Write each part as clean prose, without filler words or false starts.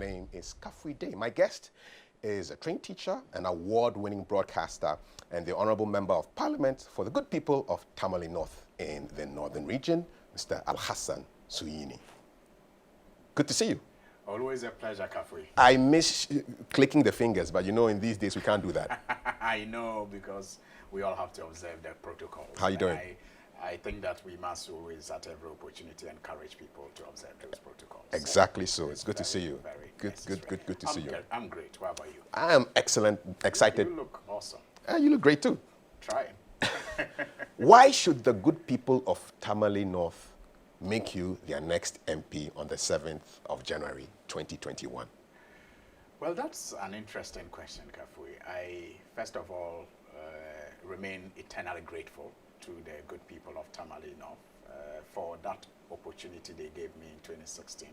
name is Kafui Dey. My guest is a trained teacher, an award-winning broadcaster, and the Honorable Member of Parliament for the good people of Tamale North in the Northern region, Mr. Alhassan Suyini. Good to see you. Always a pleasure, Kafui. I miss clicking the fingers, but you know, in these days we can't do that. I know, because we all have to observe the protocols. How are you doing? I think that we must always, at every opportunity, encourage people to observe those protocols. Exactly so. It's good to see you. Good to see you. I'm great. What about you? I am excellent, excited. You look awesome. You look great too. Try. Why should the good people of Tamale North make you their next MP on the 7th of January, 2021? Well, that's an interesting question, Kafui. I, first of all, remain eternally grateful to the good people of Tamale North for that opportunity they gave me in 2016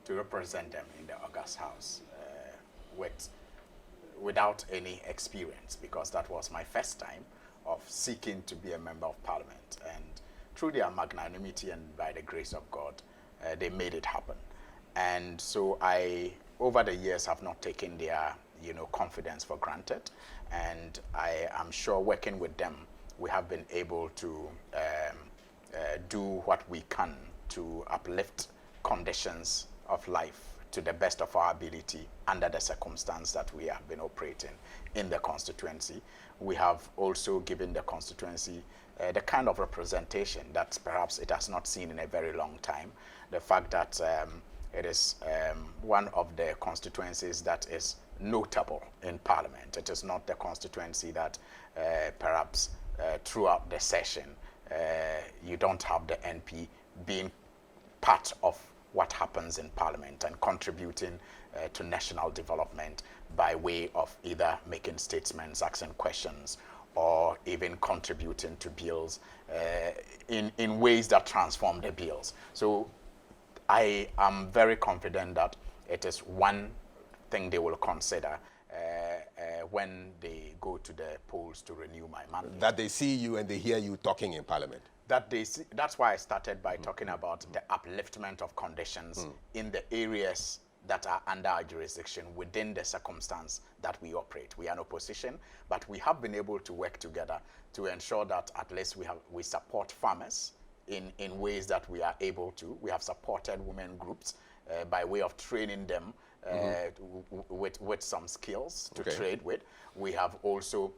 to represent them in the August House without any experience, because that was my first time of seeking to be a member of Parliament. And through their magnanimity and by the grace of God, they made it happen. And so I, over the years, have not taken their confidence for granted. And I am sure working with them, we have been able to do what we can to uplift conditions of life to the best of our ability under the circumstance that we have been operating in the constituency. We have also given the constituency the kind of representation that perhaps it has not seen in a very long time. The fact that it is one of the constituencies that is notable in Parliament. It is not the constituency that perhaps throughout the session you don't have the NP being part of what happens in Parliament and contributing to national development by way of either making statements, asking questions, or even contributing to bills in ways that transform the bills. So I am very confident that it is one thing they will consider when they go to the polls to renew my mandate. That they see you and they hear you talking in Parliament. That they see, that's why I started by talking about the upliftment of conditions in the areas that are under our jurisdiction within the circumstance that we operate. We are in opposition, but we have been able to work together to ensure that at least we support farmers in ways that we are able to. We have supported women groups by way of training them with some skills to trade with. We have also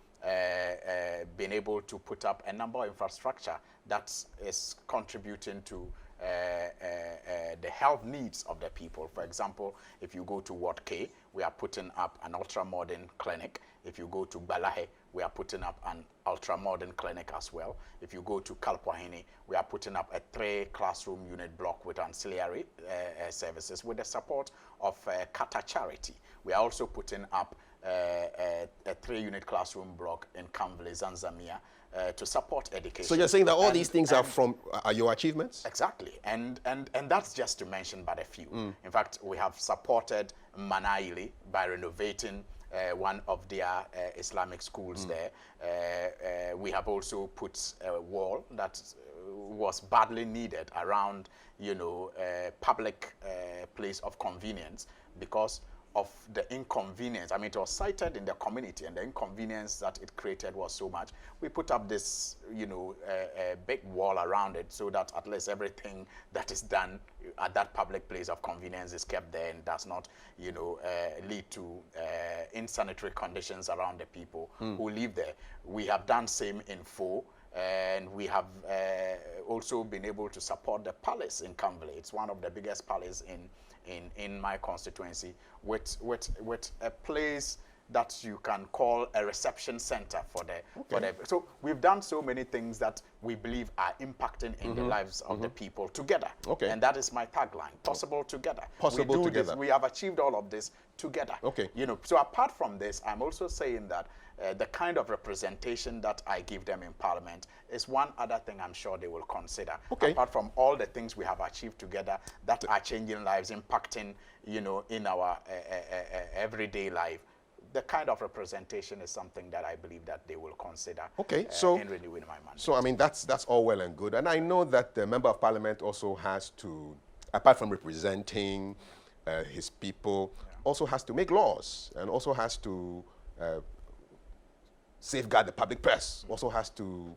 been able to put up a number of infrastructure that is contributing to the health needs of the people. For example, if you go to Ward K, we are putting up an ultra-modern clinic. If you go to Balahe, we are putting up an ultra-modern clinic as well. If you go to Kalpwahini, we are putting up a 3-classroom unit block with ancillary services with the support of Kata Charity. We are also putting up a 3-unit classroom block in Kamvle, Zanzamia, to support education. So you're saying that all these things are your achievements? Exactly, and that's just to mention but a few. In fact, we have supported Manaili by renovating one of their Islamic schools there. We have also put a wall that was badly needed around, public place of convenience because of the inconvenience. I mean, it was cited in the community, and the inconvenience that it created was so much. We put up this, a big wall around it so that at least everything that is done at that public place of convenience is kept there and does not, lead to insanitary conditions around the people who live there. We have done same in Fo. And we have also been able to support the palace in Kamvle. It's one of the biggest palaces in my constituency, with a place that you can call a reception center for the. So we've done so many things that we believe are impacting in the lives of the people together. And that is my tagline: possible together. Possible together. We have achieved all of this together. So apart from this, I'm also saying that the kind of representation that I give them in Parliament is one other thing I'm sure they will consider. Apart from all the things we have achieved together that are changing lives, impacting, in our everyday life, the kind of representation is something that I believe that they will consider in renewing my mandate. So, I mean, that's all well and good. And I know that the Member of Parliament also has to, apart from representing his people, also has to make laws and also has to safeguard the public purse, also has to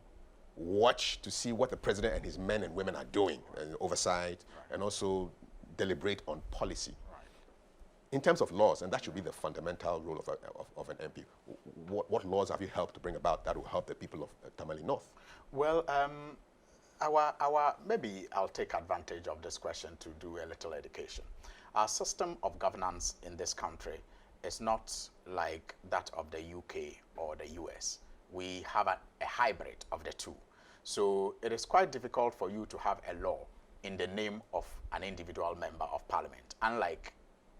watch to see what the president and his men and women are doing, and oversight, and also deliberate on policy. In terms of laws, and that should be the fundamental role of an MP, what laws have you helped to bring about that will help the people of Tamale North? Well, maybe I'll take advantage of this question to do a little education. Our system of governance in this country is not like that of the UK or the US. We have a hybrid of the two. So it is quite difficult for you to have a law in the name of an individual member of parliament, unlike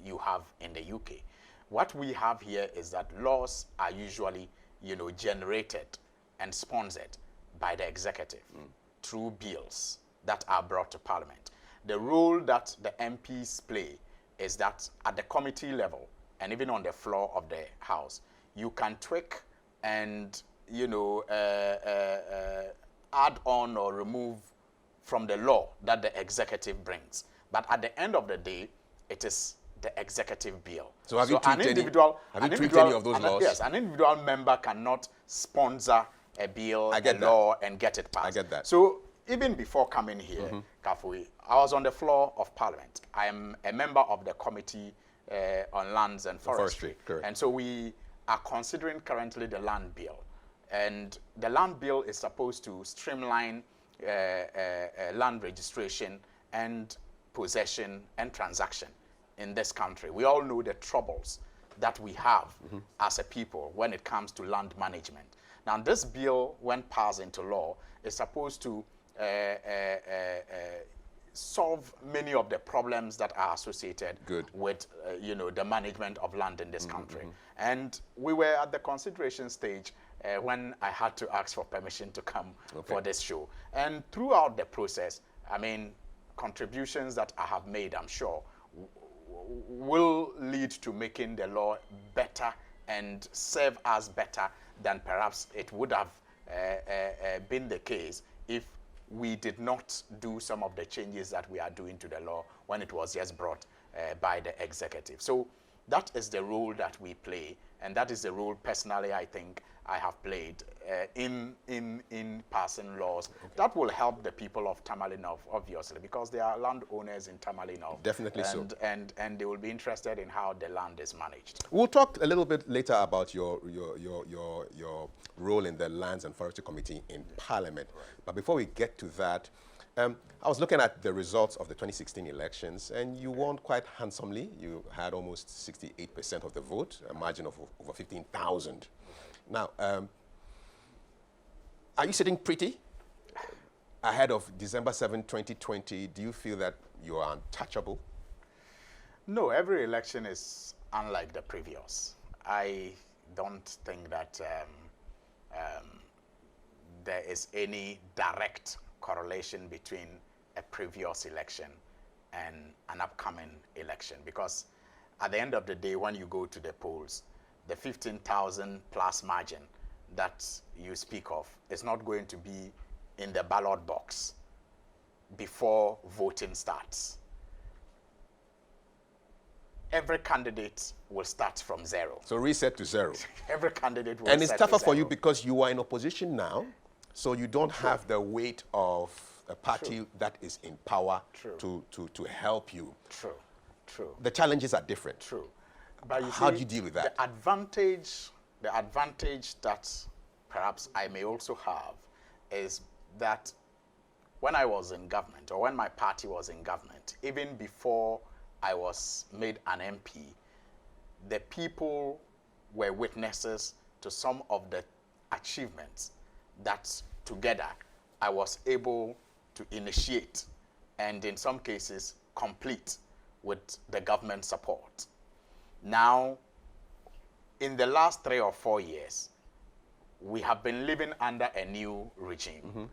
you have in the UK. What we have here is that laws are usually, generated and sponsored by the executive through bills that are brought to parliament. The role that the MPs play is that at the committee level and even on the floor of the House, you can tweak and, add on or remove from the law that the executive brings. But at the end of the day, it is the executive bill. So have you tweaked any of those laws? Yes, an individual member cannot sponsor a bill, a law, and get it passed. I get that. So even before coming here, Kafui, I was on the floor of Parliament. I am a member of the Committee on Lands and Forestry. And so we are considering currently the Land Bill. And the Land Bill is supposed to streamline land registration and possession and transaction in this country. We all know the troubles that we have as a people when it comes to land management. Now, this bill, when passed into law, is supposed to solve many of the problems that are associated with, the management of land in this country. And we were at the consideration stage when I had to ask for permission to come for this show. And throughout the process, contributions that I have made, I'm sure, will lead to making the law better and serve us better than perhaps it would have been the case if we did not do some of the changes that we are doing to the law when it was just brought by the executive. So that is the role that we play, and that is the role personally I think I have played in passing laws that will help the people of Tamale North, obviously, because they are landowners in Tamale North. Definitely so. And they will be interested in how the land is managed. We'll talk a little bit later about your role in the Lands and Forestry Committee in Parliament. Right. But before we get to that, I was looking at the results of the 2016 elections, and you won quite handsomely. You had almost 68% of the vote, a margin of over 15,000. Now, are you sitting pretty ahead of December 7, 2020? Do you feel that you are untouchable? No, every election is unlike the previous. I don't think that there is any direct correlation between a previous election and an upcoming election, because at the end of the day, when you go to the polls, the 15,000 plus margin that you speak of is not going to be in the ballot box before voting starts. Every candidate will start from zero. So reset to zero. Every candidate will. And it's tougher for you because you are in opposition now, so you don't have the weight of a party that is in power to help you. True. The challenges are different. True. But you how see, do you deal with that? The advantage that perhaps I may also have is that when I was in government, or when my party was in government, even before I was made an MP, the people were witnesses to some of the achievements that together I was able to initiate and in some cases complete with the government support. Now, in the last 3 or 4 years, we have been living under a new regime.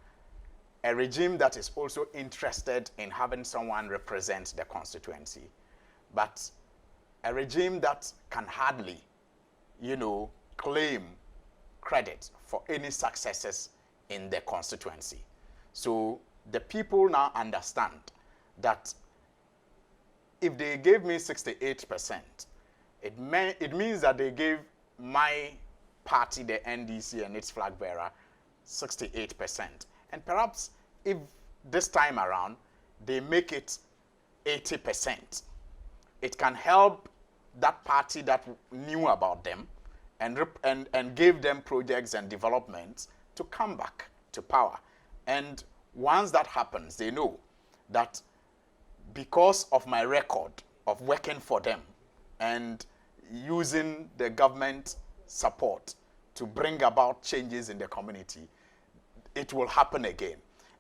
A regime that is also interested in having someone represent the constituency, but a regime that can hardly, claim credit for any successes in the constituency. So the people now understand that if they gave me 68%, It means that they gave my party, the NDC, and its flag bearer 68%. And perhaps if this time around they make it 80%, it can help that party that knew about them and gave them projects and developments to come back to power. And once that happens, they know that because of my record of working for them and using the government support to bring about changes in the community, it will happen again.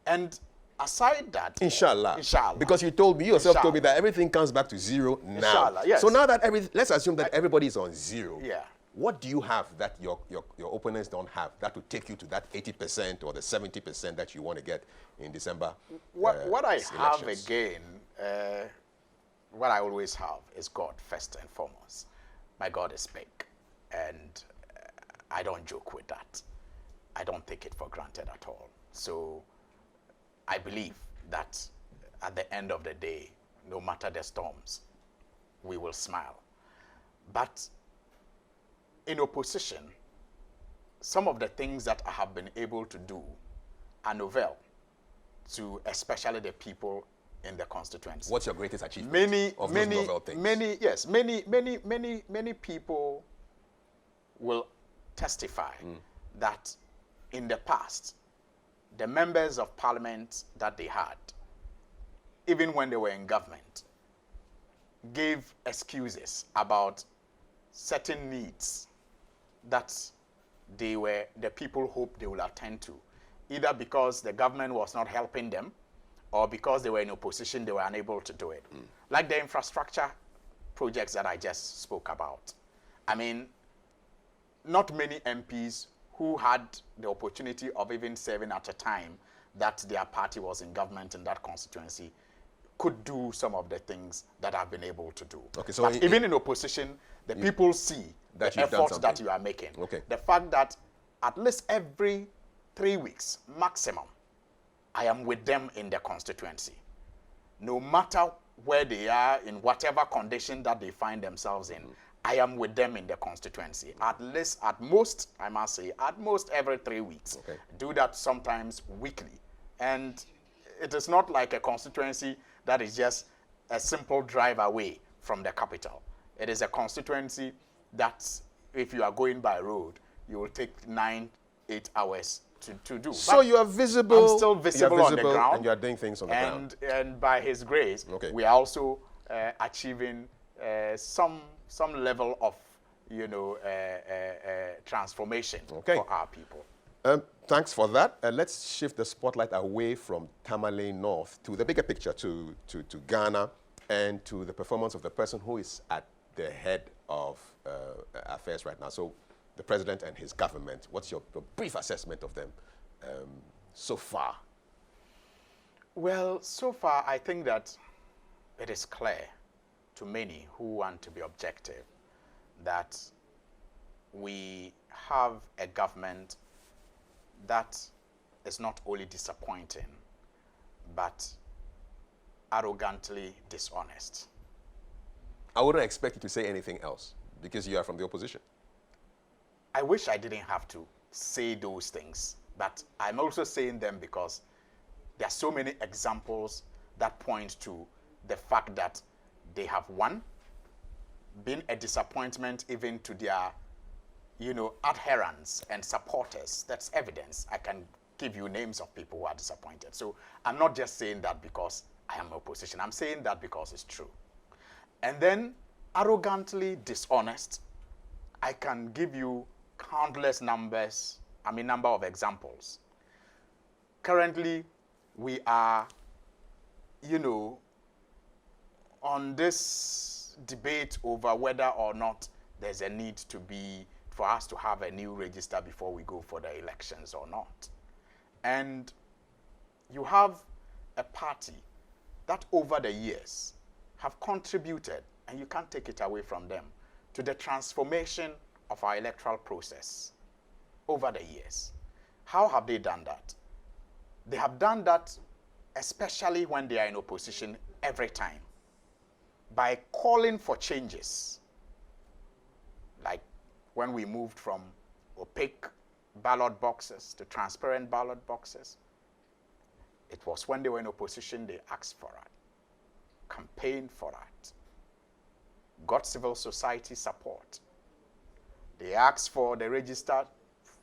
And aside that, Inshallah. Inshallah. Because you told me, you yourself told me Inshallah. that everything comes back to zero now. Inshallah, yes. So now that let's assume that everybody is on zero. Yeah. What do you have that your opponents don't have that will take you to that 80% or the 70% that you want to get in December? What I have elections? again, what I always have is God first and foremost. My God is big, and I don't joke with that. I don't take it for granted at all. So I believe that at the end of the day, no matter the storms, we will smile. But in opposition, some of the things that I have been able to do are novel to especially the people in the constituency. What's your greatest achievement Many novel things? Many people will testify that in the past, the members of parliament that they had, even when they were in government, gave excuses about certain needs that the people hoped they will attend to, either because the government was not helping them or because they were in opposition, they were unable to do it. Like the infrastructure projects that I just spoke about. I mean, not many MPs who had the opportunity of even serving at a time that their party was in government in that constituency could do some of the things that I've been able to do. Okay, so but even in opposition, the people see that the you've done efforts that something. you are making. Okay. The fact that at least every 3 weeks maximum, I am with them in the constituency. No matter where they are, in whatever condition that they find themselves in, I am with them in the constituency. At least, at most, I must say, at most every 3 weeks. Okay. Do that sometimes weekly. And it is not like a constituency that is just a simple drive away from the capital. It is a constituency that, if you are going by road, you will take 9-8 hours to do. So But you are visible. I'm still visible, you're on the ground. and you are doing things on the ground. And by His grace, Okay. we are also achieving some level of, transformation Okay. for our people. Thanks for that. Let's shift the spotlight away from Tamale North to the bigger picture, to Ghana, and to the performance of the person who is at the head of affairs right now. So the president and his government. What's your brief assessment of them so far? Well, so far, I think that it is clear to many who want to be objective that we have a government that is not only disappointing, but arrogantly dishonest. I wouldn't expect you to say anything else because you are from the opposition. I wish I didn't have to say those things, but I'm also saying them because there are so many examples that point to the fact that they have, one, been a disappointment even to their, adherents and supporters. That's evidence. I can give you names of people who are disappointed. So I'm not just saying that because I am opposition. I'm saying that because it's true. And then arrogantly dishonest. I can give you countless number of examples. Currently, we are, on this debate over whether or not there's a need for us to have a new register before we go for the elections or not. And you have a party that over the years have contributed, and you can't take it away from them, to the transformation of our electoral process over the years. How have they done that? They have done that especially when they are in opposition every time, by calling for changes Like when we moved from opaque ballot boxes to transparent ballot boxes, it was when they were in opposition they asked for it, campaigned for it, got civil society support. They asked for the register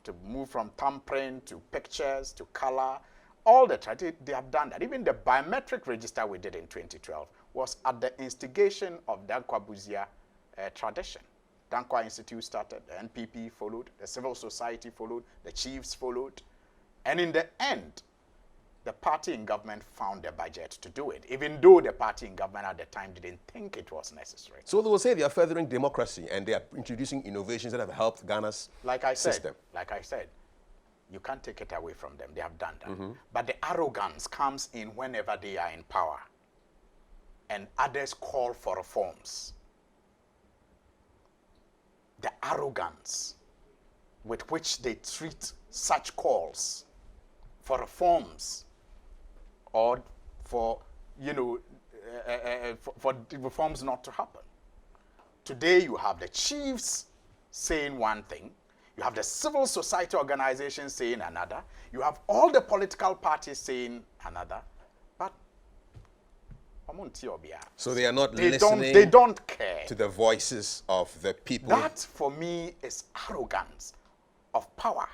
to move from thumbprint to pictures to color. All the they have done that. Even the biometric register we did in 2012 was at the instigation of Dankwa Buzia tradition. Dankwa Institute started, the NPP followed, the civil society followed, the chiefs followed. And in the end, the party in government found the budget to do it, even though the party in government at the time didn't think it was necessary. So they will say they are furthering democracy and they are introducing innovations that have helped Ghana's system. Like I said, you can't take it away from them. They have done that. But the arrogance comes in whenever they are in power and others call for reforms. The arrogance with which they treat such calls for reforms or for, for reforms not to happen. Today you have the chiefs saying one thing, you have the civil society organizations saying another, you have all the political parties saying another, but so they are not listening they don't care to the voices of the people. That for me is arrogance of power.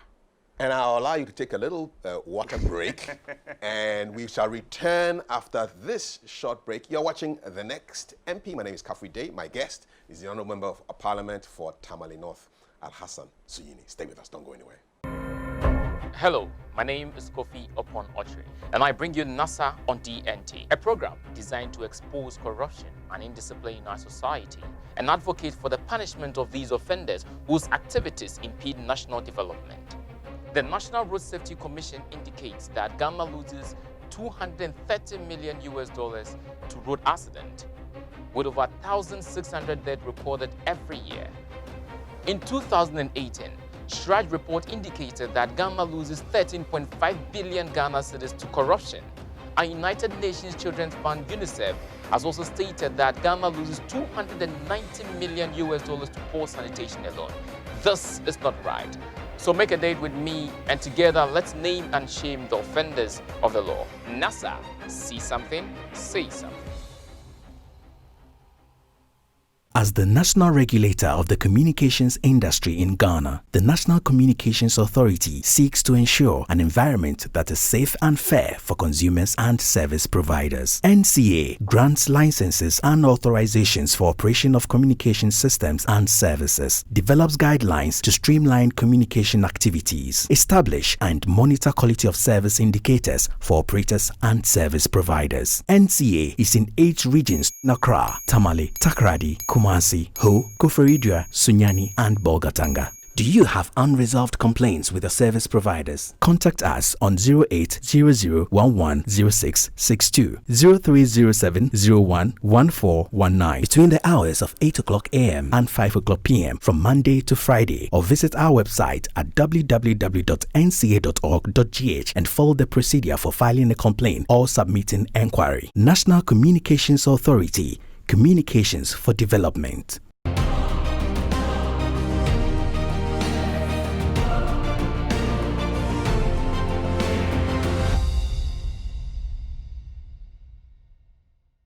And I'll allow you to take a little water break and we shall return after this short break. You're watching The Next MP. My name is Kafui Dey. My guest is the Honourable Member of Parliament for Tamale North, Al-Hassan Suyini. Stay with us, don't go anywhere. Hello, my name is Kofi Opon Ochre, and I bring you NASA on DNT, a program designed to expose corruption and indiscipline in our society and advocate for the punishment of these offenders whose activities impede national development. The National Road Safety Commission indicates that Ghana loses $230 million to road accident, with over 1,600 deaths recorded every year. In 2018, Shraj report indicated that Ghana loses 13.5 billion Ghana cedis to corruption. And United Nations Children's Fund UNICEF has also stated that Ghana loses $290 million to poor sanitation alone. This is not right. So make a date with me and together let's name and shame the offenders of the law. NASA, see something, say something. As the national regulator of the communications industry in Ghana, the National Communications Authority seeks to ensure an environment that is safe and fair for consumers and service providers. NCA grants licenses and authorizations for operation of communication systems and services, develops guidelines to streamline communication activities, establish and monitor quality of service indicators for operators and service providers. NCA is in 8 regions: Accra, Tamale, Takoradi, Kumasi, Ho, Koforidua, Sunyani, and Bolgatanga. Do you have unresolved complaints with your service providers? Contact us on 0800110662, 0307011419 between the hours of 8 o'clock a.m. and 5 o'clock p.m. from Monday to Friday, or visit our website at www.nca.org.gh and follow the procedure for filing a complaint or submitting enquiry. National Communications Authority, Communications for Development.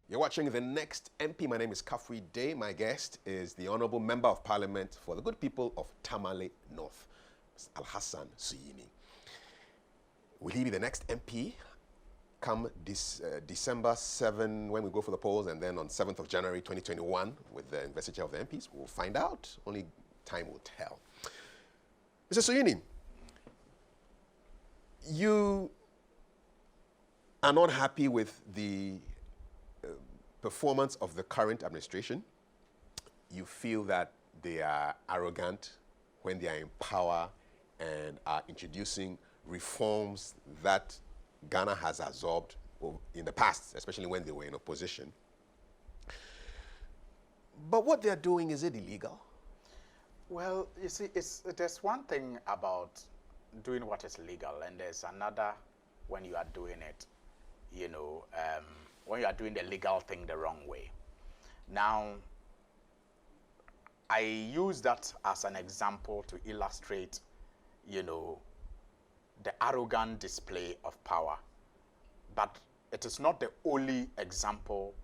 You're watching The Next MP. My name is Kafui Dey. My guest is the Honourable Member of Parliament for the good people of Tamale North, Mr. Al-Hassan Suyini. Will he be the next MP come this December 7 when we go for the polls, and then on 7th of January 2021 with the investiture of the MPs? We'll find out. Only time will tell. Mr. Suyini, you are not happy with the performance of the current administration. You feel that they are arrogant when they are in power and are introducing reforms that Ghana has absorbed in the past, especially when they were in opposition. But what they're doing, is it illegal? Well, you see, there's one thing about doing what is legal, and there's another when you are doing it, when you are doing the legal thing the wrong way. Now, I use that as an example to illustrate, you know, the arrogant display of power. But it is not the only example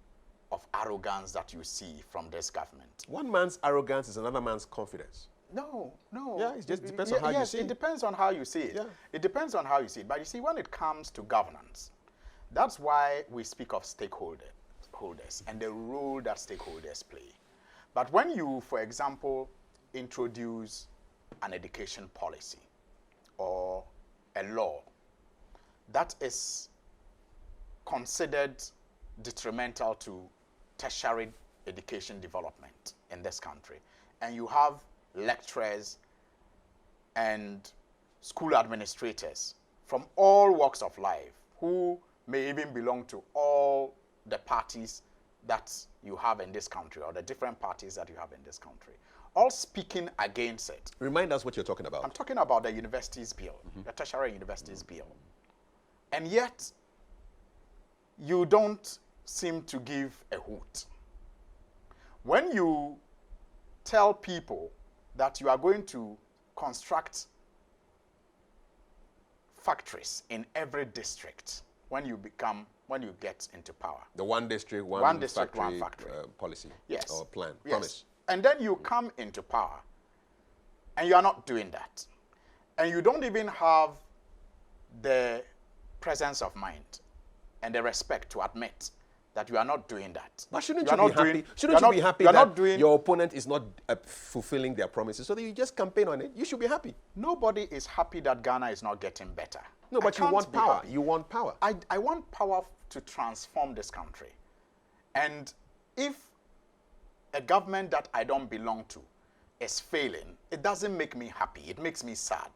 of arrogance that you see from this government. One man's arrogance is another man's confidence. No. Yeah, it just depends on how you see it. It depends on how you see it. Yeah. It depends on how you see it. But you see, when it comes to governance, that's why we speak of stakeholders and the role that stakeholders play. But when you, for example, introduce an education policy or a law that is considered detrimental to tertiary education development in this country, and you have lecturers and school administrators from all walks of life who may even belong to all the parties that you have in this country, or the different parties that you have in this country, all speaking against it. Remind us what you're talking about. I'm talking about the universities bill, the tertiary universities bill. And yet, you don't seem to give a hoot. When you tell people that you are going to construct factories in every district when you get into power. The one district, one factory policy. Yes. Or plan, yes. promise. And then you come into power and you are not doing that. And you don't even have the presence of mind and the respect to admit that you are not doing that. But shouldn't you be happy? Shouldn't you be happy that your opponent is not fulfilling their promises, so that you just campaign on it? You should be happy. Nobody is happy that Ghana is not getting better. No, but you want power. You want power. I want power to transform this country. And if a government that I don't belong to is failing, it doesn't make me happy. It makes me sad.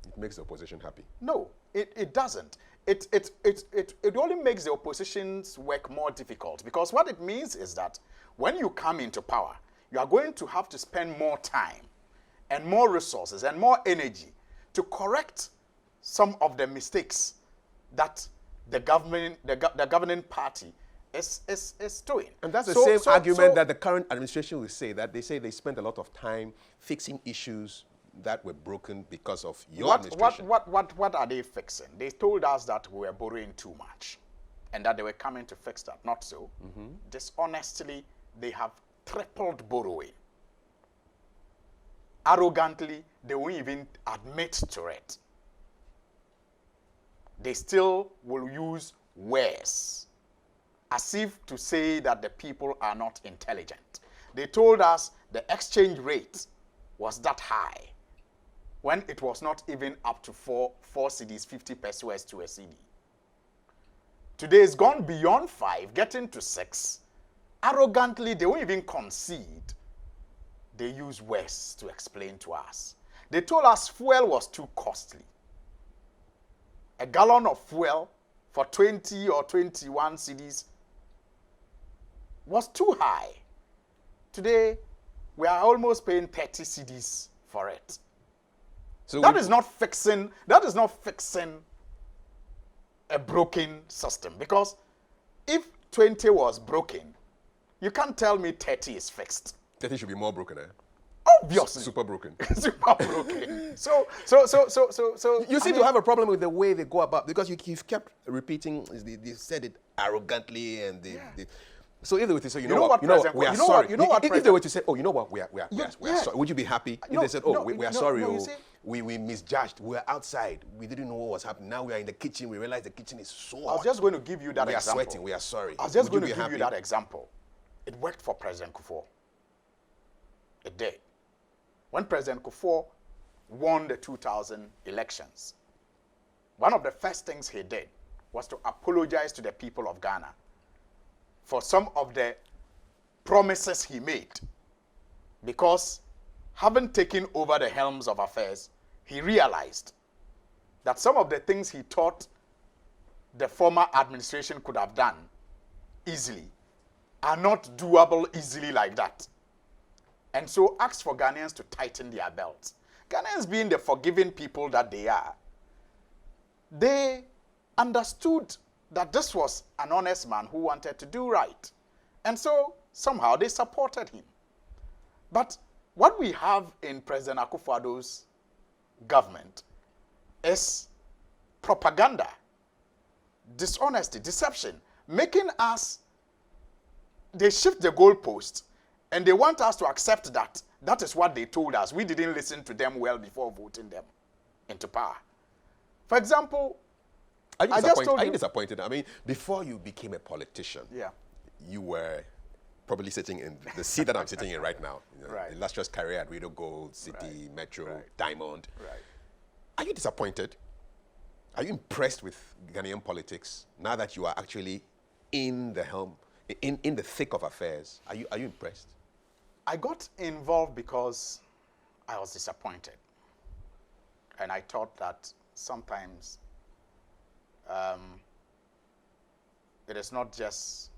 It makes the opposition happy. No, it doesn't. It only makes the opposition's work more difficult, because what it means is that when you come into power, you are going to have to spend more time and more resources and more energy to correct some of the mistakes that the governing party is doing. And that's the same argument that the current administration will say, that they say they spent a lot of time fixing issues that were broken because of your administration. What are they fixing? They told us that we were borrowing too much and that they were coming to fix that. Not so. Dishonestly, they have tripled borrowing. Arrogantly, they won't even admit to it. They still will use words as if to say that the people are not intelligent. They told us the exchange rate was that high when it was not even up to 4 cedis, 50 pesos to a cedi. Today it's gone beyond 5, getting to 6. Arrogantly, they won't even concede. They use words to explain to us. They told us fuel was too costly. A gallon of fuel for 20 or 21 cedis was too high. Today, we are almost paying 30 cedis for it. So that is not fixing a broken system, because if 20 was broken, you can't tell me 30 is fixed. 30 should be more broken, eh? Obviously. Super broken. Super broken. So you seem to have a problem with the way they go about, because you've kept repeating, they said it arrogantly, and so if they were to say, we are sorry. If they were to say, we are sorry, would you be happy? If they said, we are sorry, we misjudged, we were outside, we didn't know what was happening, now we are in the kitchen, we realize the kitchen is so hot. I was just going to give you that example. We are sweating, we are sorry. I was just going to give you that example. It worked for President Kafui. It did. When President Kafui won the 2000 elections, one of the first things he did was to apologize to the people of Ghana for some of the promises he made. Because having taken over the helms of affairs, he realized that some of the things he thought the former administration could have done easily are not doable easily like that. And so asked for Ghanaians to tighten their belts. Ghanaians, being the forgiving people that they are, they understood that this was an honest man who wanted to do right. And so somehow they supported him. But what we have in President Akufo-Addo's government is propaganda, dishonesty, deception, making us, they shift the goalpost and they want us to accept that. That is what they told us. We didn't listen to them well before voting them into power. For example, Are you I just told are you. you disappointed? I mean, before you became a politician, Yeah. you were probably sitting in the seat that I'm sitting in right now. You know, Right. illustrious career at Radio Gold, City, Right. Metro, Right. Diamond. Right. Are you disappointed? Are you impressed with Ghanaian politics now that you are actually in the helm, in the thick of affairs? Are you impressed? I got involved because I was disappointed. And I thought that sometimes it is not just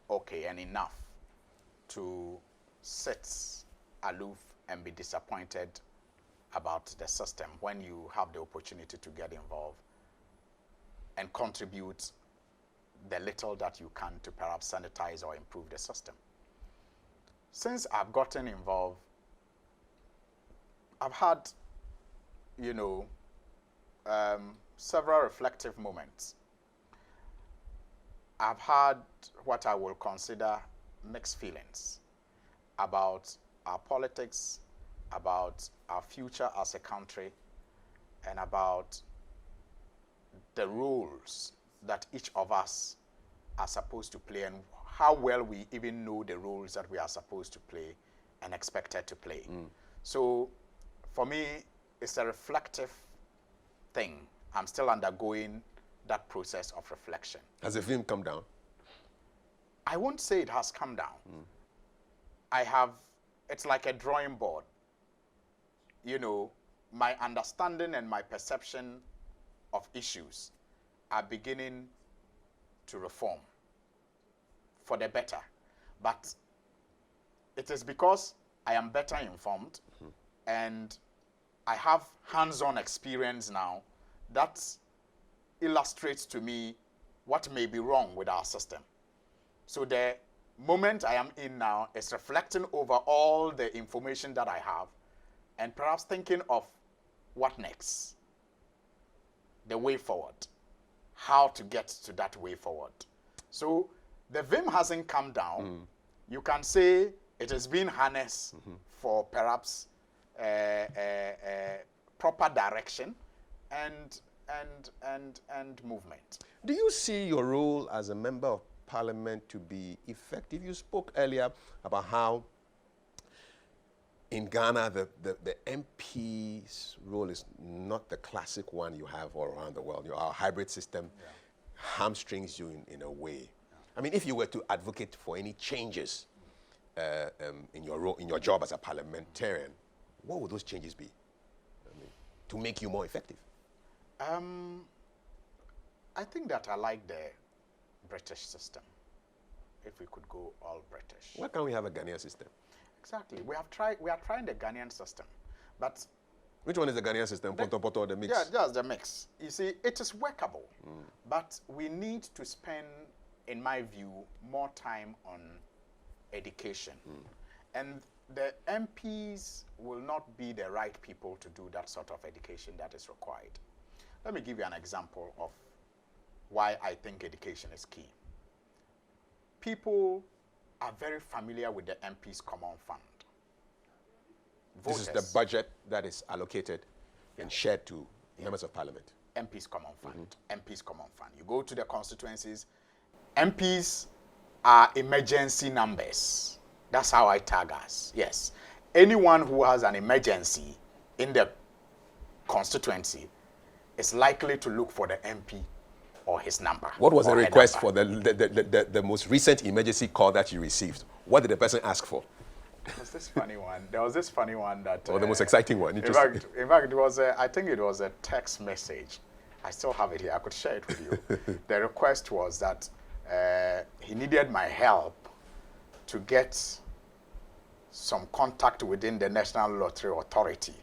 okay and enough to sit aloof and be disappointed about the system when you have the opportunity to get involved and contribute the little that you can to perhaps sanitize or improve the system. Since I've gotten involved, I've had, several reflective moments. I've had what I will consider mixed feelings about our politics, about our future as a country, and about the roles that each of us are supposed to play and how well we even know the roles that we are supposed to play and expected to play. So for me, it's a reflective thing. I'm still undergoing that process of reflection. Has the film come down? I won't say it has come down. It's like a drawing board. My understanding and my perception of issues are beginning to reform for the better. But it is because I am better informed and I have hands-on experience now that illustrates to me what may be wrong with our system. So the moment I am in now is reflecting over all the information that I have and perhaps thinking of what next, the way forward, how to get to that way forward. So the vim hasn't come down. You can say it has been harnessed for perhaps proper direction and movement. Do you see your role as a member of parliament to be effective? You spoke earlier about how in Ghana, the MP's role is not the classic one you have all around the world. Our hybrid system hamstrings you in a way. I mean, if you were to advocate for any changes in your role, in your job as a parliamentarian, what would those changes be? To make you more effective? I think that I like the British system. If we could go all British. Why can't we have a Ghanaian system? Exactly. We are trying the Ghanaian system, but Which one is the Ghanaian system? Poto, the mix? yeah, just the mix. You see, it is workable, but we need to spend, in my view, more time on education, and the MPs will not be the right people to do that sort of education that is required. Let me give you an example of why I think education is key. People are very familiar with the MP's Common Fund. This is the budget that is allocated and shared to members of parliament. MP's Common Fund. MP's Common Fund. You go to the constituencies, MPs are emergency numbers. That's how I tag us. Yes. Anyone who has an emergency in the constituency is likely to look for the MP or his number. What was the or her request number. for the most recent emergency call that you received? What did the person ask for? There was this funny one. There was this funny one that. Or the most exciting one? In fact, it was. I think it was a text message. I still have it here. I could share it with you. The request was that he needed my help to get some contact within the National Lottery Authority,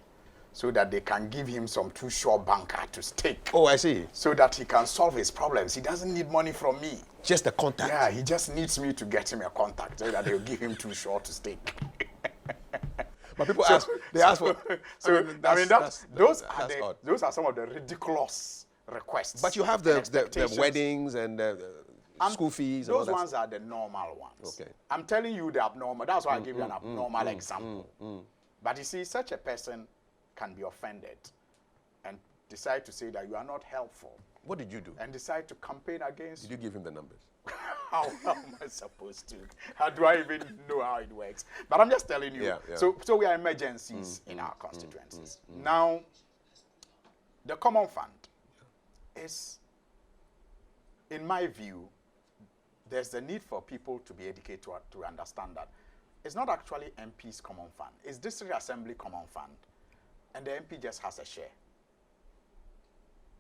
so that they can give him some too sure banker to stake. Oh, I see. So that he can solve his problems. He doesn't need money from me. Just a contact. Yeah, he just needs me to get him a contact so that they'll give him too sure to stake. But people ask, they ask for. Those are some of the ridiculous requests. But you have the weddings and school fees. Those ones are the normal ones. Okay. I'm telling you the abnormal. That's why I give you an abnormal example. But you see, such a person can be offended and decide to say that you are not helpful. What did you do? And decide to campaign against. Did you give him the numbers? How am I supposed to? How do I even know how it works? But I'm just telling you. Yeah. So we are emergencies in our constituencies. Now, the common fund is, in my view, there's the need for people to be educated to understand that it's not actually MP's common fund. It's district assembly common fund. And the MP just has a share.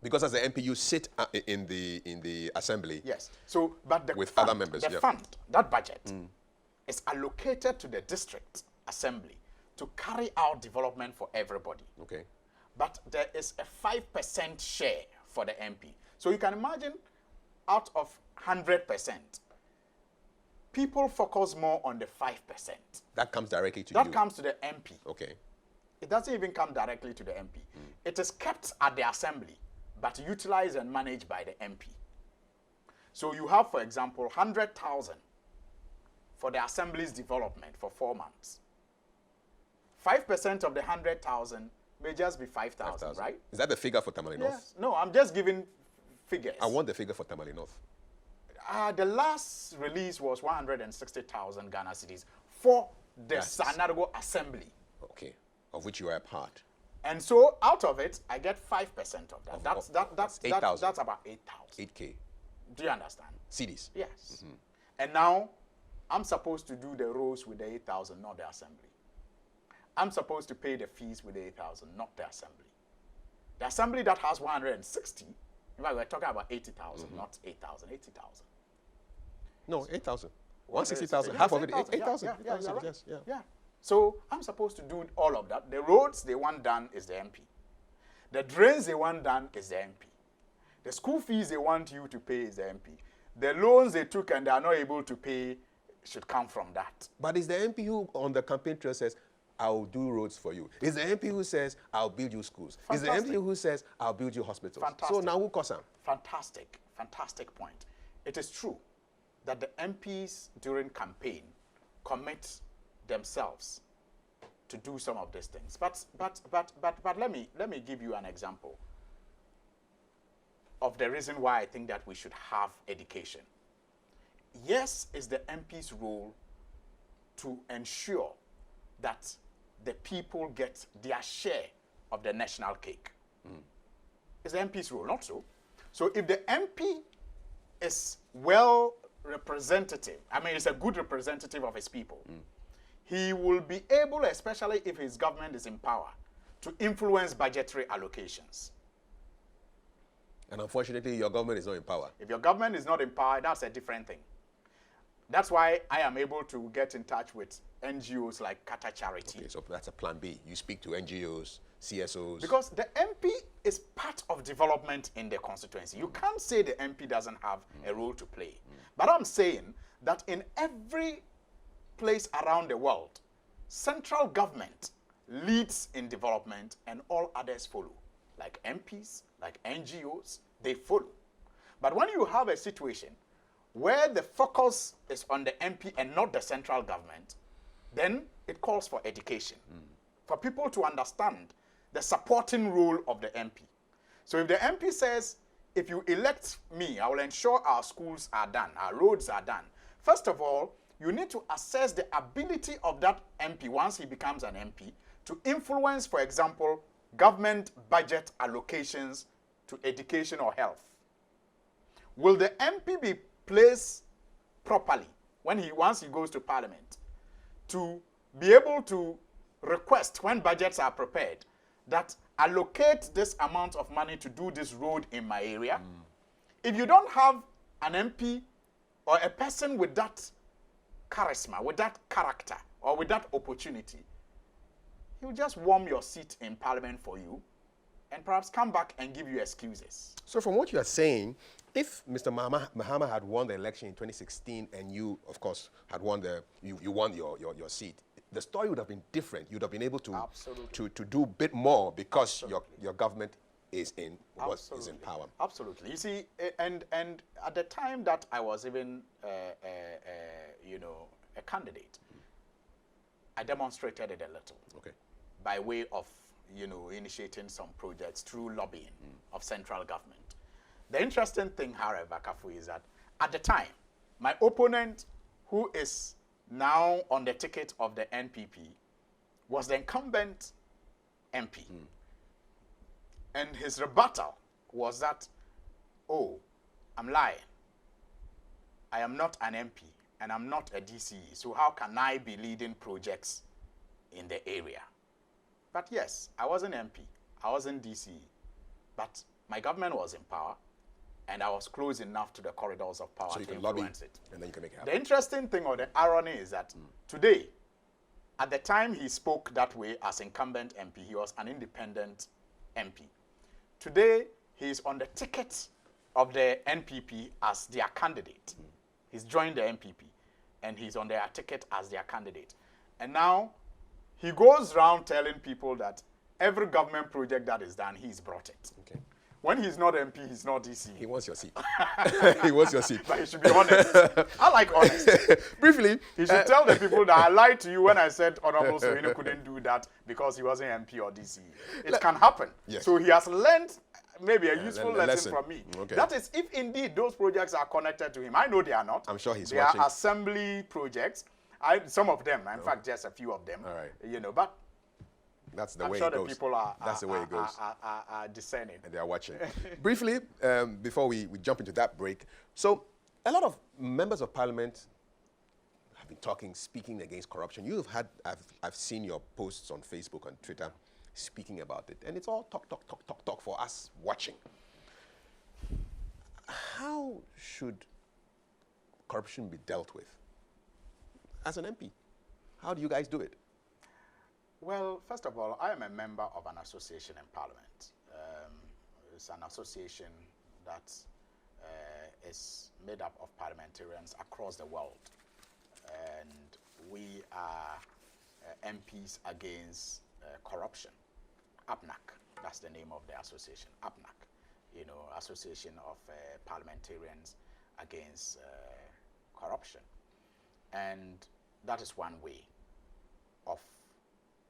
Because as an MP, you sit in the assembly. Yes. So, but the with fund, other members, the fund, that budget, is allocated to the district assembly to carry out development for everybody. Okay. But there is a 5% share for the MP. So you can imagine, out of 100%, people focus more on the 5%. That comes directly to you. That comes to the MP. Okay. It doesn't even come directly to the MP. It is kept at the assembly, but utilized and managed by the MP. So you have, for example, 100,000 for the assembly's development for 4 months. 5% of the 100,000 may just be 5,000, right? Is that the figure for Tamale North? Yes. No, I'm just giving figures. I want the figure for Tamale North. The last release was 160,000 Ghana cedis for the Sanargo assembly. Okay, of which you are a part. And so out of it, I get 5% of that. That's 8,000. That's about 8,000. 8K. Do you understand? CDs. Yes. And now I'm supposed to do the roads with the 8,000, not the assembly. I'm supposed to pay the fees with the 8,000, not the assembly. The assembly that has 160, in fact, we're talking about 80,000, not 8,000, 80,000. No, 8,000. 160,000. Half of it, 8,000. Yeah. So I'm supposed to do all of that. The roads they want done is the MP. The drains they want done is the MP. The school fees they want you to pay is the MP. The loans they took and they are not able to pay should come from that. But it's the MP who on the campaign trail says, I'll do roads for you. It's the MP who says, I'll build you schools. Fantastic. It's the MP who says, I'll build you hospitals. Fantastic. So now who costs him? Fantastic point. It is true that the MPs during campaign commit themselves to do some of these things. But let me give you an example of the reason why I think that we should have education. Yes, it's the MP's role to ensure that the people get their share of the national cake. It's the MP's role, not so. So if the MP is well representative, I mean, it's a good representative of his people, he will be able, especially if his government is in power, to influence budgetary allocations. And unfortunately, your government is not in power. If your government is not in power, that's a different thing. That's why I am able to get in touch with NGOs like Qatar Charity. Okay, so that's a plan B. You speak to NGOs, CSOs. Because the MP is part of development in the constituency. You can't say the MP doesn't have a role to play. But I'm saying that in every place around the world, central government leads in development and all others follow. Like MPs, like NGOs, they follow. But when you have a situation where the focus is on the MP and not the central government, then it calls for education. For people to understand the supporting role of the MP. So if the MP says, if you elect me, I will ensure our schools are done, our roads are done. First of all, you need to assess the ability of that MP once he becomes an MP to influence, for example, government budget allocations to education or health. Will the MP be placed properly once he goes to Parliament to be able to request when budgets are prepared that allocate this amount of money to do this road in my area? If you don't have an MP or a person with that charisma, with that character, or with that opportunity, he'll just warm your seat in Parliament for you and perhaps come back and give you excuses. So from what you are saying, if Mr. Mahama had won the election in 2016 and you, of course, had won you won your seat, the story would have been different. You'd have been able to Absolutely. to do a bit more because Absolutely. your government is in Absolutely. in power. Absolutely. You see, and at the time that I was even, you know, a candidate, I demonstrated it a little. Okay. By way of, you know, initiating some projects through lobbying of central government. The interesting thing, however, Kafui, is that at the time, my opponent, who is now on the ticket of the NPP, was the incumbent MP. And his rebuttal was that, oh, I'm lying. I am not an MP and I'm not a DCE, so how can I be leading projects in the area? But yes, I wasn't MP, I wasn't DCE, but my government was in power and I was close enough to the corridors of power So you to can lobby, influence it. and then you can make it The happen. interesting thing or the irony is that today, at the time he spoke that way as incumbent MP, he was an independent MP. Today, he is on the ticket of the NPP as their candidate. He's joined the NPP, and he's on their ticket as their candidate. And now, he goes around telling people that every government project that is done, he's brought it. Okay. When he's not MP, he's not DC. He wants your seat. He wants your seat. But he should be honest. I like honest. Briefly, He should tell the people that I lied to you when I said Honorable Sohino couldn't do that because he wasn't MP or DC. It can happen. Yes. So he has learned maybe a useful lesson. lesson from me. Okay. That is, if indeed those projects are connected to him. I know they are not. I'm sure he's they watching. Are assembly projects. Some of them, in fact, just a few of them. All right. You know, but that's the I'm way sure it goes. the people are, That's the way it goes. are discerning. And they are watching. Briefly, before we jump into that break, so a lot of members of parliament have been speaking against corruption. I've seen your posts on Facebook and Twitter speaking about it, and it's all talk for us watching. How should corruption be dealt with? As an MP, how do you guys do it? Well, first of all, I am a member of an association in Parliament. It's an association that is made up of parliamentarians across the world. And we are MPs against corruption. APNAC, that's the name of the association, APNAC. You know, Association of Parliamentarians Against Corruption. And that is one way of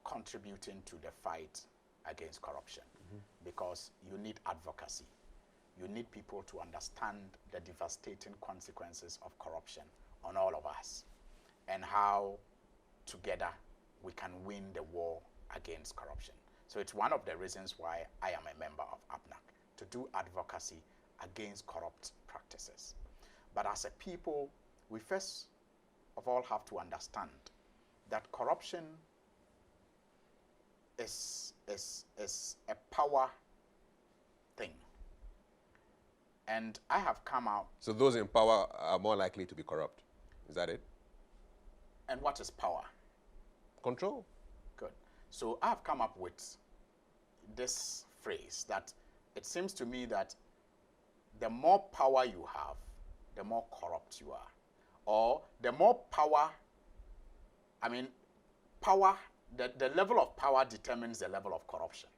contributing to the fight against corruption, because you need advocacy. You need people to understand the devastating consequences of corruption on all of us and how together we can win the war against corruption. So it's one of the reasons why I am a member of APNAC, to do advocacy against corrupt practices. But as a people, we first of all have to understand that corruption is a power thing. And I have come out. So those in power are more likely to be corrupt. Is that it? And what is power? Control. Good. So I have come up with this phrase that it seems to me that the more power you have, the more corrupt you are. Or the more power, the level of power determines the level of corruption.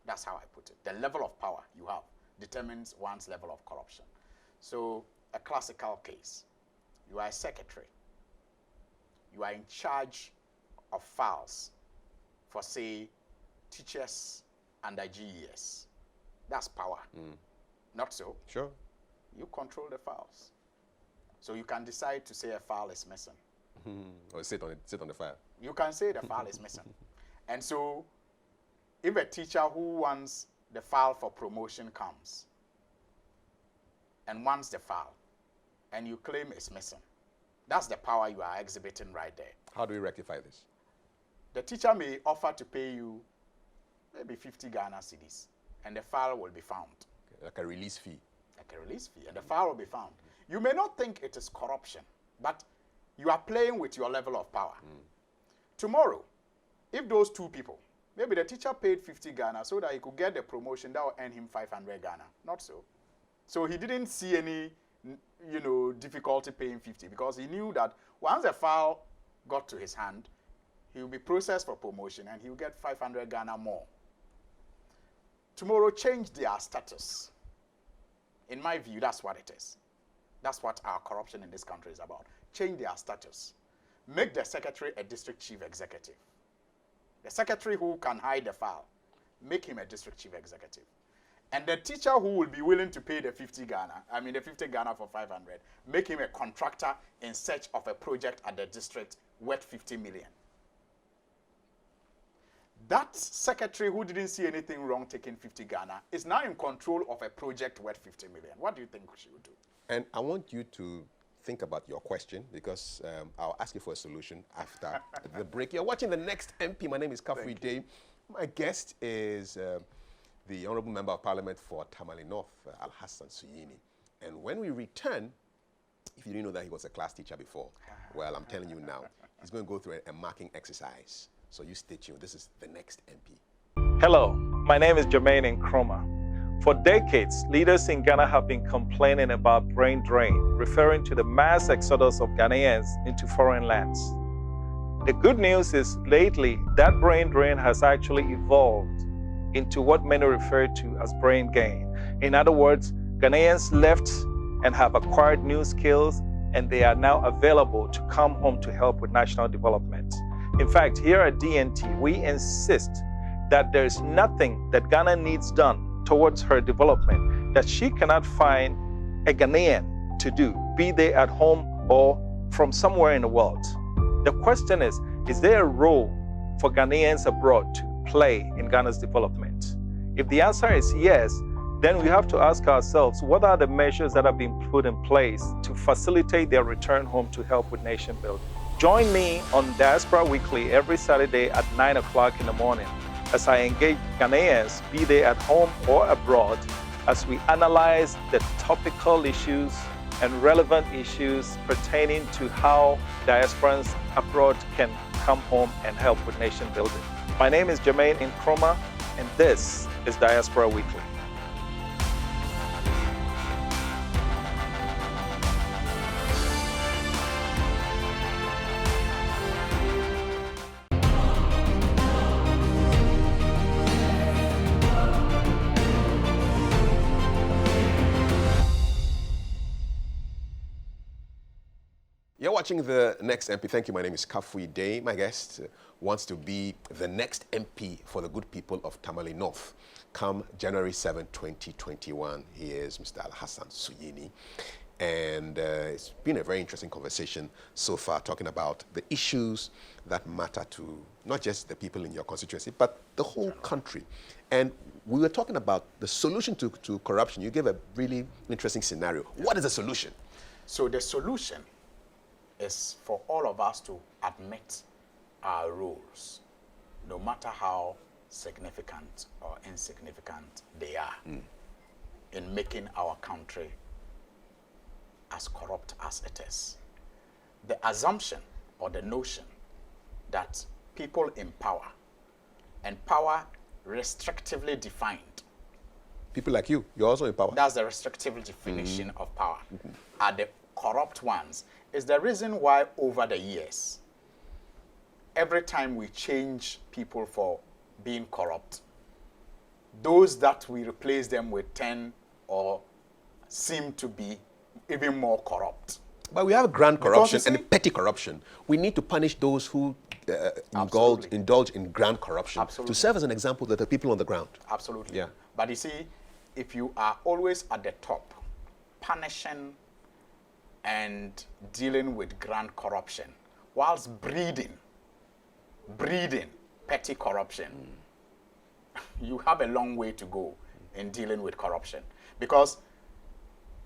That's how I put it. The level of power you have determines one's level of corruption. So a classical case, you are a secretary. You are in charge of files for, say, teachers under GES. That's power. Not so. Sure. You control the files. So you can decide to say a file is missing. Or sit on the file. You can say the file is missing. And so if a teacher who wants the file for promotion comes and wants the file and you claim it's missing, that's the power you are exhibiting right there. How do we rectify this? The teacher may offer to pay you maybe 50 Ghana cedis and the file will be found. Okay, like a release fee. Like a release fee, and the file will be found. You may not think it is corruption, but you are playing with your level of power. Tomorrow, if those two people, maybe the teacher paid 50 Ghana so that he could get the promotion that will earn him 500 Ghana. Not so. So he didn't see any, difficulty paying 50 because he knew that once the file got to his hand, He will be processed for promotion and he will get 500 Ghana more. Tomorrow, change their status. In my view, that's what it is. That's what our corruption in this country is about. Change their status. Make the secretary a district chief executive. The secretary who can hide the file, make him a district chief executive. And the teacher who will be willing to pay the 50 Ghana for 500, make him a contractor in search of a project at the district worth 50 million. That secretary who didn't see anything wrong taking 50 Ghana is now in control of a project worth 50 million. What do you think she would do? And I want you to think about your question, because I'll ask you for a solution after the break. You're watching The Next MP. My name is Kafui Dey. My guest is the Honorable Member of Parliament for Tamale North, Al-Hassan Suyini. And when we return, if you didn't know that he was a class teacher before, well, I'm telling you now, he's going to go through a marking exercise. So you stay tuned. This is The Next MP. Hello, my name is Jermaine Nkrumah. For decades, leaders in Ghana have been complaining about brain drain, referring to the mass exodus of Ghanaians into foreign lands. The good news is lately, that brain drain has actually evolved into what many refer to as brain gain. In other words, Ghanaians left and have acquired new skills, and they are now available to come home to help with national development. In fact, here at DNT, we insist that there is nothing that Ghana needs done towards her development that she cannot find a Ghanaian to do, be they at home or from somewhere in the world. The question is there a role for Ghanaians abroad to play in Ghana's development? If the answer is yes, then we have to ask ourselves, what are the measures that have been put in place to facilitate their return home to help with nation building? Join me on Diaspora Weekly every Saturday at 9 o'clock in the morning as I engage Ghanaians, be they at home or abroad, as we analyze the topical issues and relevant issues pertaining to how diasporans abroad can come home and help with nation building. My name is Jermaine Nkrumah, and this is Diaspora Weekly. You're watching The Next MP. Thank you. My name is Kafui Dey. My guest wants to be the next MP for the good people of Tamale North. Come January 7, 2021, he is Mr. Al-Hassan Suyini. And it's been a very interesting conversation so far, talking about the issues that matter to not just the people in your constituency, but the whole country. And we were talking about the solution to corruption. You gave a really interesting scenario. What is the solution? So the solution is for all of us to admit our roles, no matter how significant or insignificant they are, in making our country as corrupt as it is. The assumption or the notion that people in power, and power restrictively defined. People like you, you're also in power. That's the restrictive definition of power. Are the corrupt ones, is the reason why over the years, every time we change people for being corrupt, those that we replace them with 10 or seem to be even more corrupt. But we have grand corruption and petty corruption. We need to punish those who indulge in grand corruption to serve as an example to the people on the ground. Absolutely. Yeah. But you see, if you are always at the top, punishing and dealing with grand corruption, whilst breeding petty corruption, you have a long way to go in dealing with corruption. Because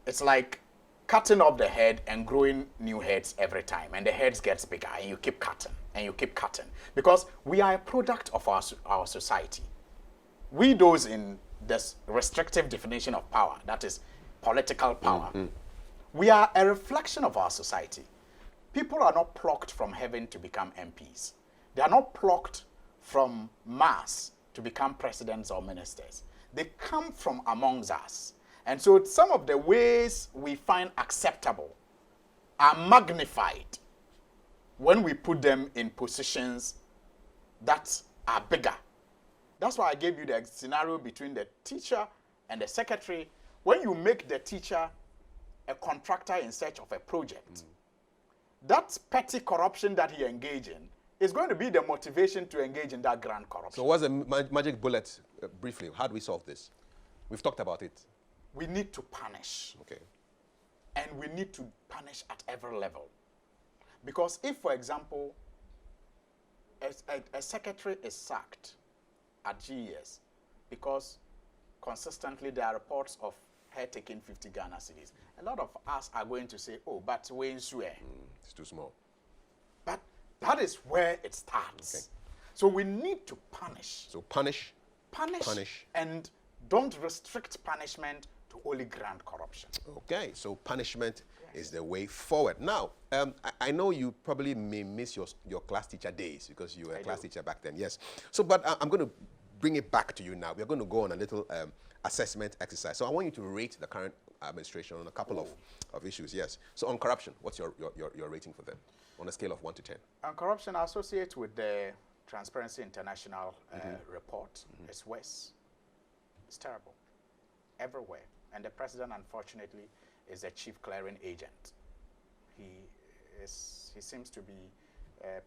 it's like cutting off the head and growing new heads every time, and the heads gets bigger, and you keep cutting, and you keep cutting. Because we are a product of our society. We, those in this restrictive definition of power, that is political power, we are a reflection of our society. People are not plucked from heaven to become MPs. They are not plucked from Mars to become presidents or ministers. They come from amongst us. And so some of the ways we find acceptable are magnified when we put them in positions that are bigger. That's why I gave you the scenario between the teacher and the secretary. When you make the teacher a contractor in search of a project, that petty corruption that he engaged in is going to be the motivation to engage in that grand corruption. So what's the magic bullet, briefly? How do we solve this? We've talked about it. We need to punish. Okay. And we need to punish at every level. Because if, for example, a secretary is sacked at GES because consistently there are reports of her taking 50 Ghana cedis, a lot of us are going to say, oh, but we're in Sue. It's too small. But that is where it starts. Okay. So we need to punish. So punish. Punish. And don't restrict punishment to only grand corruption. Okay, so punishment is the way forward. Now, I know you probably may miss your class teacher days because you were a class teacher back then, yes. So, but I'm going to bring it back to you now. We're going to go on a little assessment exercise. So I want you to rate the current administration on a couple of issues, yes. So on corruption, what's your rating for them on a scale of 1 to 10? On corruption, I associate with the Transparency International report. It's worse. It's terrible. Everywhere. And the president, unfortunately, is a chief clearing agent. He seems to be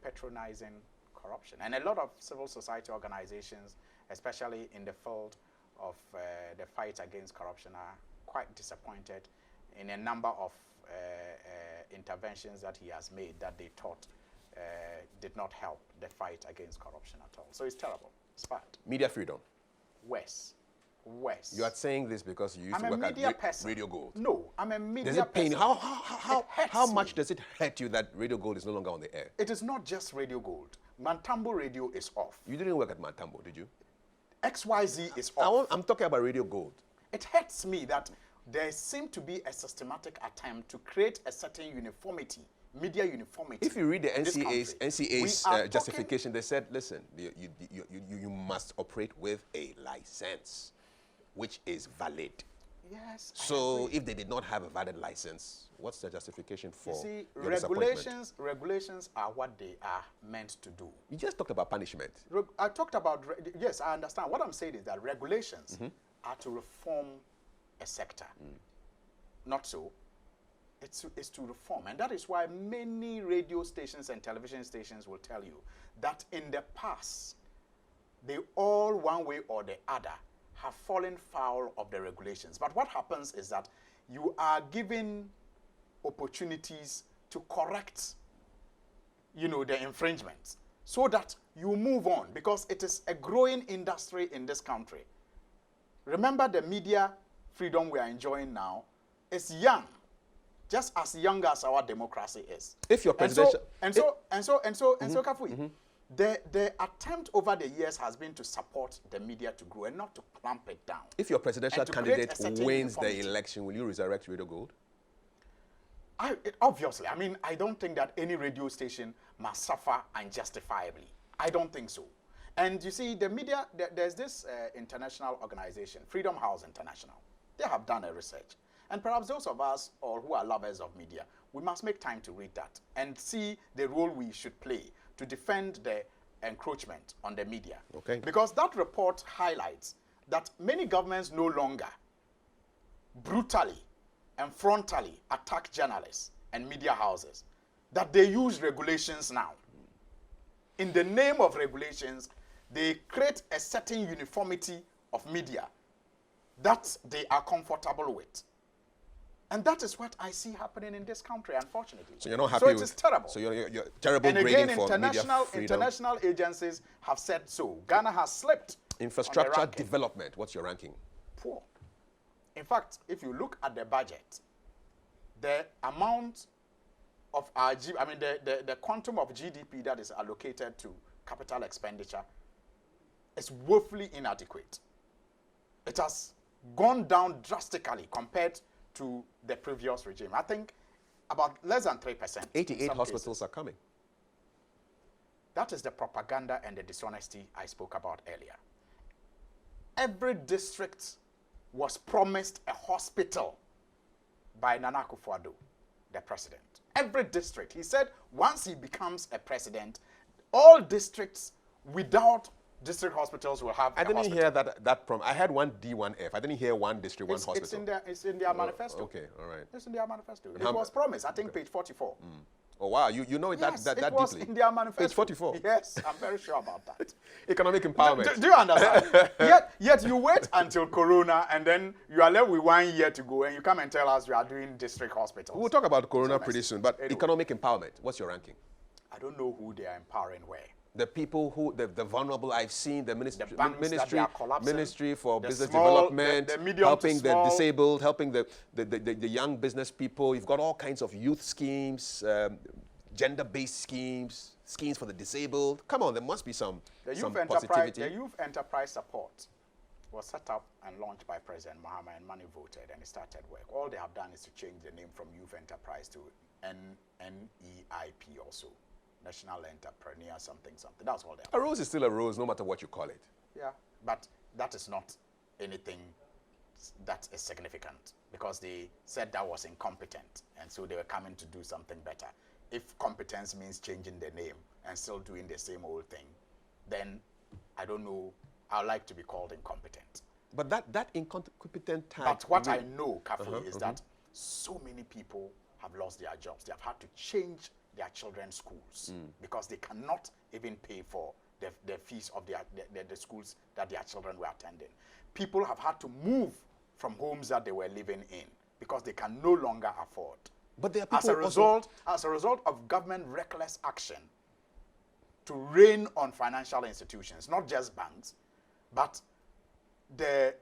patronizing corruption. And a lot of civil society organizations, especially in the field of the fight against corruption, are quite disappointed in a number of interventions that he has made that they thought did not help the fight against corruption at all. So it's terrible. It's bad. Media freedom. Worse. You are saying this because you used to work at Radio Gold. No, I'm a media person. Does it pain you? How much me. Does it hurt you that Radio Gold is no longer on the air? It is not just Radio Gold. Mantambo Radio is off. You didn't work at Mantambo, did you? XYZ is off. I'm talking about Radio Gold. It hurts me that there seemed to be a systematic attempt to create a certain uniformity, media uniformity. If you read the NCA's justification, they said, listen, you must operate with a license, which is valid. Yes. So if they did not have a valid license, what's the justification for your disappointment? Regulations are what they are meant to do. You just talked about punishment. I talked about, yes, I understand. What I'm saying is that regulations are to reform a sector. Not so. It's to reform. And that is why many radio stations and television stations will tell you that in the past, they all, one way or the other, have fallen foul of the regulations. But what happens is that you are given opportunities to correct, the infringements so that you move on, because it is a growing industry in this country. Remember, the media freedom we are enjoying now is young, just as young as our democracy is. If your presidential... Kafui, the attempt over the years has been to support the media to grow and not to clamp it down. If your presidential candidate wins the election, will you resurrect Radio Gold? Obviously. I mean, I don't think that any radio station must suffer unjustifiably. I don't think so. And you see, the media, there's this international organization, Freedom House International. They have done a research. And perhaps those of us or who are lovers of media, we must make time to read that and see the role we should play to defend the encroachment on the media. Okay. Because that report highlights that many governments no longer brutally and frontally attack journalists and media houses, that they use regulations now. In the name of regulations, they create a certain uniformity of media that they are comfortable with. And that is what I see happening in this country, unfortunately. So you're not happy with it? So it is terrible. So you're terrible and grading again, for media freedom. international agencies have said so. Ghana has slipped. Infrastructure development, what's your ranking? Poor. In fact, if you look at the budget, the amount of our, the quantum of GDP that is allocated to capital expenditure is woefully inadequate. It has gone down drastically compared to the previous regime. I think about less than 3%. 88 hospitals are coming. That is the propaganda and the dishonesty I spoke about earlier. Every district was promised a hospital by Nana Akufo-Addo, the president. Every district. He said once he becomes a president, all districts without district hospitals, we'll have. I didn't hear that from. I had one D, one F. I didn't hear one district, one hospital. It's in their manifesto. Okay, all right. It's in their manifesto. It was promised. I think page 44. Oh wow, you know it Yes, that it was deeply. in their manifesto. Page 44. Yes, I'm very sure about that. Economic empowerment. Do you understand? yet you wait until Corona, and then you are left with 1 year to go, and you come and tell us we are doing district hospitals. We'll talk about Corona pretty soon, but Anyway. Economic empowerment. What's your ranking? I don't know who they are empowering where. The people who, the vulnerable, I've seen the banks that they are collapsing, ministry for the business small, development, the medium to helping the small. disabled, helping the young business people. You've got all kinds of youth schemes, gender-based schemes, schemes for the disabled. Come on, there must be some positivity. The youth enterprise support was set up and launched by President Mahama, and money voted, and it started work. All they have done is to change the name from youth enterprise to NEIP also. National Entrepreneur something. That's all they have. A rose is still a rose, no matter what you call it. Yeah, but that is not anything that is significant, because they said that was incompetent, and so they were coming to do something better. If competence means changing the name and still doing the same old thing, then I don't know. I like to be called incompetent. But that incompetent type. But what I know, Kafui, is that so many people have lost their jobs. They have had to change their children's schools because they cannot even pay for the fees of the schools that their children were attending. People have had to move from homes that they were living in because they can no longer afford. But there are people as a result of government reckless action to rein on financial institutions, not just banks, but the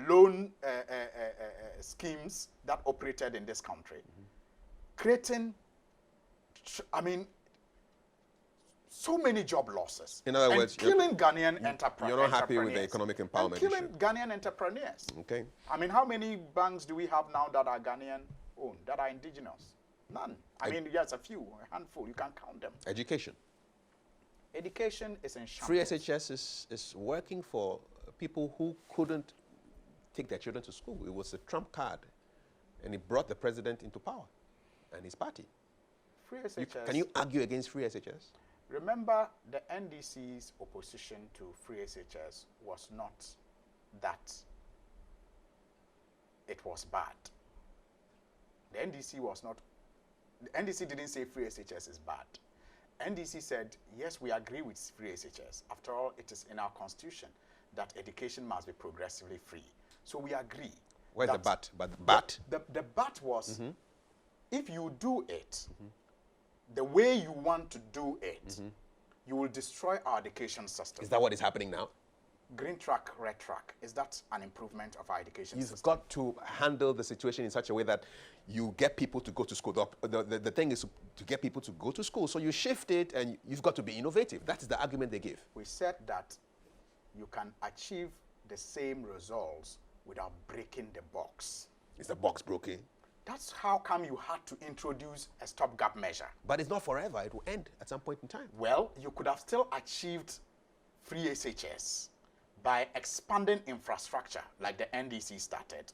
loan schemes that operated in this country, creating, so many job losses. In other words, killing Ghanaian enterprise. You're not happy with the economic empowerment killing issue. Ghanaian entrepreneurs. Okay. How many banks do we have now that are Ghanaian owned, that are indigenous? None. Yes, a few, a handful. You can count them. Education. Education is in shambles. Free SHS is working for people who couldn't take their children to school. It was a trump card, and it brought the president into power and his party. Free SHS. Can you argue against free SHS? Remember, the NDC's opposition to free SHS was not that it was bad. The NDC didn't say free SHS is bad. NDC said, yes, we agree with free SHS. After all, it is in our constitution that education must be progressively free. So we agree. Where's the but? But the but? The but was, if you do it the way you want to do it, you will destroy our education system. Is that what is happening now? Green track, red track. Is that an improvement of our education system? You've got to handle the situation in such a way that you get people to go to school. The thing is to get people to go to school. So you shift it, and you've got to be innovative. That is the argument they give. We said that you can achieve the same results without breaking the box. Is the box broken? That's how come you had to introduce a stopgap measure. But it's not forever. It will end at some point in time. Well, you could have still achieved free SHS by expanding infrastructure like the NDC started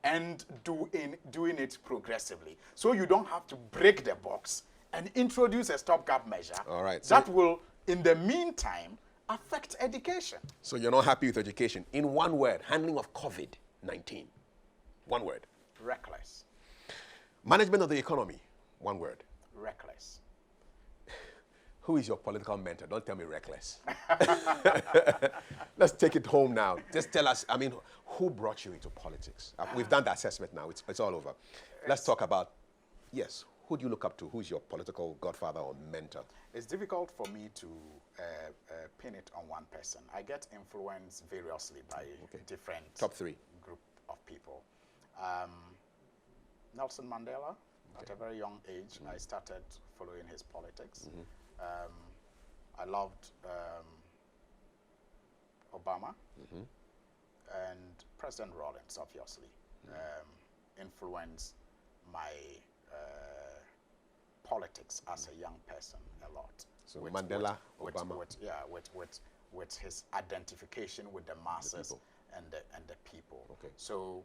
and doing it progressively. So you don't have to break the box and introduce a stopgap measure. All right. That will, in the meantime, affect education. So you're not happy with education. In one word, handling of COVID-19. One word. Reckless. Management of the economy. One word. Reckless. Who is your political mentor? Don't tell me reckless. Let's take it home now. Just tell us, who brought you into politics? We've done the assessment now. It's all over. Let's talk about, yes, who do you look up to? Who's your political godfather or mentor? It's difficult for me to pin it on one person. I get influenced variously by different top three group of people. Nelson Mandela, at a very young age, I started following his politics. I loved Obama and President Rawlings, obviously, influenced my politics as a young person a lot. So Mandela, Obama. With his identification with the masses and the people. Okay. So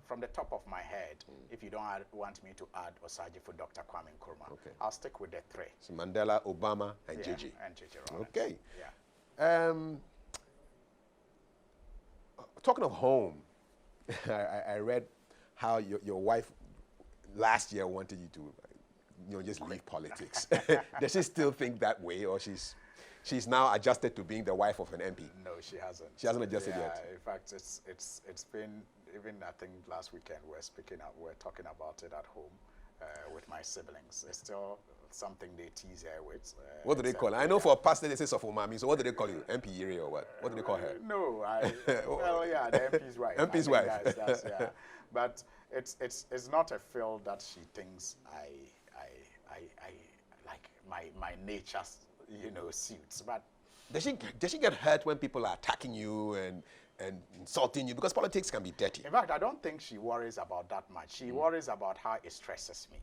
from the top of my head, if you don't want me to add Osaji for Dr. Kwame Nkrumah, Okay. I'll stick with the three. So Mandela, Obama, and JJ. And JJ Rawlings. Okay. Yeah. Talking of home, I read how your wife last year wanted you to, just leave politics. Does she still think that way, or she's now adjusted to being the wife of an MP? No, she hasn't. She hasn't adjusted yet. In fact, it's been, even I think last weekend we're talking about it at home with my siblings. It's still something they tease her with. What do they call her? I know for a pastor they say Sofumami, so what do they call you? MP Yeri or what? What do they call her? No, well, yeah, the MP's wife. MP's wife. That's, yeah. But it's not a field that she thinks I like my nature, suits. But Does she get hurt when people are attacking you and insulting you? Because politics can be dirty. in fact, I don't think she worries about that much. She worries about how it stresses me.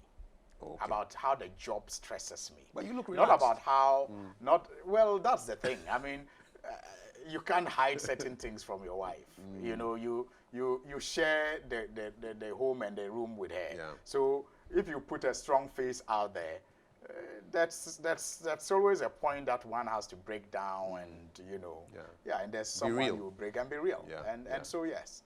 Okay. About how the job stresses me. But you look Not relaxed. about how, well, that's the thing. I mean, you can't hide certain things from your wife. You share the home and the room with her. Yeah. So if you put a strong face out there, that's always a point that one has to break down, and and there's someone real. you break and be real. Yeah, And so yes,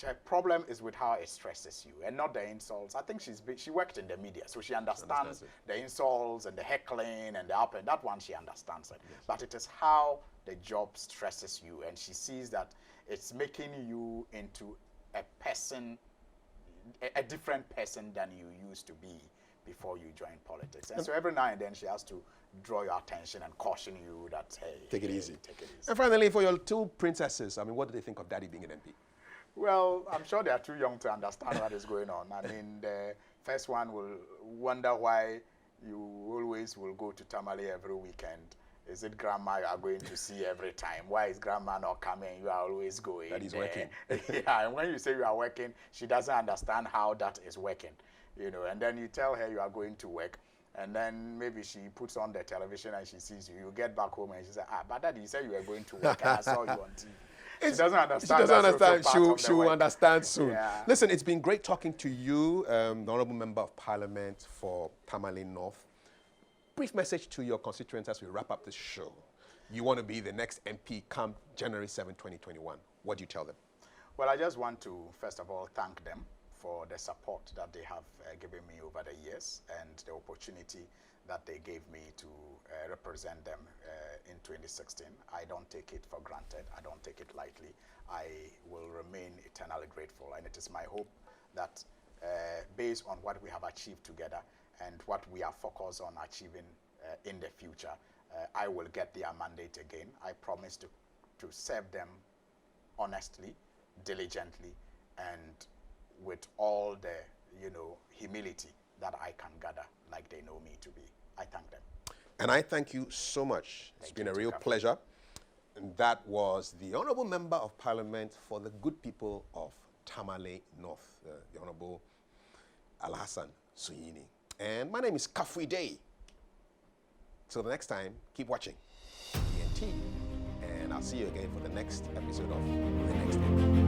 her problem is with how it stresses you, and not the insults. I think she worked in the media, so she understands the insults and the heckling and the up, and that one she understands it. Yes. But it is how the job stresses you, and she sees that it's making you into a person, a different person than you used to be before you joined politics. And so every now and then she has to draw your attention and caution you that, hey, Take it easy. Take it easy. And finally, for your two princesses, I mean, what do they think of daddy being an MP? Well, I'm sure they are too young to understand what is going on. I mean, the first one will wonder why you always will go to Tamale every weekend. Is it grandma you are going to see every time? Why is grandma not coming? You are always going. That is there. working. Yeah, and when you say you are working, she doesn't understand how that is working. And then you tell her you are going to work, and then maybe she puts on the television and she sees you. You get back home and she says, but Daddy, you said you were going to work and I saw you on TV. She doesn't understand. She doesn't understand. She will work. understand soon. Yeah. Listen, it's been great talking to you, the Honourable Member of Parliament for Tamale North. Brief message to your constituents as we wrap up this show. You want to be the next MP come January 7, 2021. What do you tell them? Well, I just want to, first of all, thank them for the support that they have given me over the years and the opportunity that they gave me to represent them in 2016. I don't take it for granted. I don't take it lightly. I will remain eternally grateful, and it is my hope that based on what we have achieved together and what we are focused on achieving in the future, I will get their mandate again. I promise to serve them honestly, diligently, and with all the humility that I can gather, like they know me to be. I thank them. And I thank you so much. It's been a real pleasure. And that was the Honourable Member of Parliament for the good people of Tamale North, the Honourable Alhassan Suyini. And my name is Kafui Dey. Till the next time, keep watching TNT. And I'll see you again for the next episode of The Next Day.